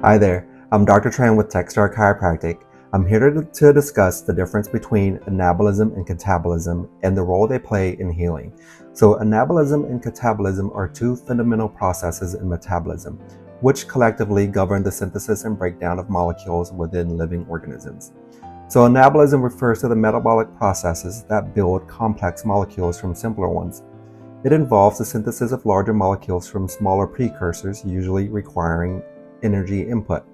Hi there, I'm Dr. Tran with TexStar Chiropractic. I'm here to discuss the difference between anabolism and catabolism and the role they play in healing. So, anabolism and catabolism are two fundamental processes in metabolism, which collectively govern the synthesis and breakdown of molecules within living organisms. So, anabolism refers to the metabolic processes that build complex molecules from simpler ones. It involves the synthesis of larger molecules from smaller precursors, usually requiring energy input.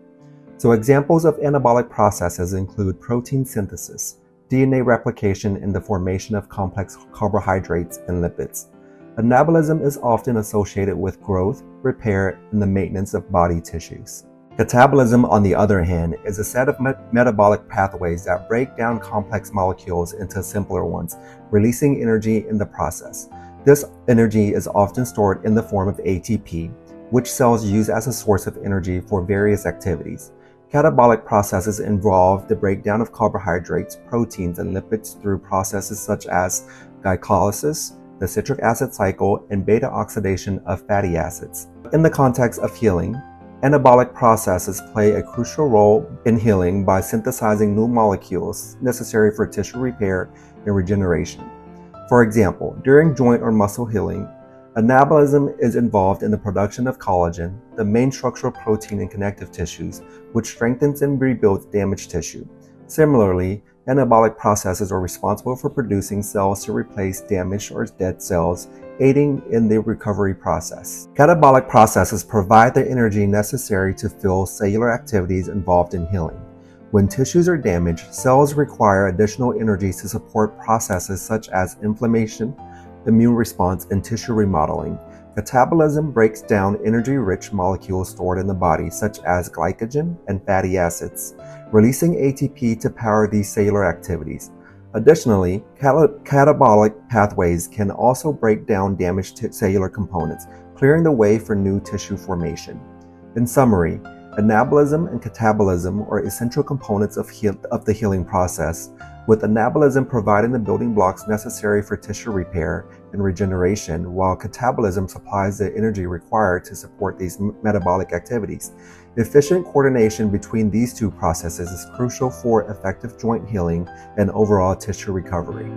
So examples of anabolic processes include protein synthesis, DNA replication, and the formation of complex carbohydrates and lipids. Anabolism is often associated with growth, repair, and the maintenance of body tissues. Catabolism, on the other hand, is a set of metabolic pathways that break down complex molecules into simpler ones, releasing energy in the process. This energy is often stored in the form of ATP, which cells use as a source of energy for various activities. Catabolic processes involve the breakdown of carbohydrates, proteins, and lipids through processes such as glycolysis, the citric acid cycle, and beta oxidation of fatty acids. In the context of healing, anabolic processes play a crucial role in healing by synthesizing new molecules necessary for tissue repair and regeneration. For example, during joint or muscle healing, anabolism is involved in the production of collagen, the main structural protein in connective tissues, which strengthens and rebuilds damaged tissue. Similarly, anabolic processes are responsible for producing cells to replace damaged or dead cells, aiding in the recovery process. Catabolic processes provide the energy necessary to fuel cellular activities involved in healing. When tissues are damaged, cells require additional energy to support processes such as inflammation, immune response, and tissue remodeling. Catabolism breaks down energy-rich molecules stored in the body, such as glycogen and fatty acids, releasing ATP to power these cellular activities. Additionally, catabolic pathways can also break down damaged cellular components, clearing the way for new tissue formation. In summary, anabolism and catabolism are essential components of the healing process, with anabolism providing the building blocks necessary for tissue repair and regeneration, while catabolism supplies the energy required to support these metabolic activities. Efficient coordination between these two processes is crucial for effective joint healing and overall tissue recovery.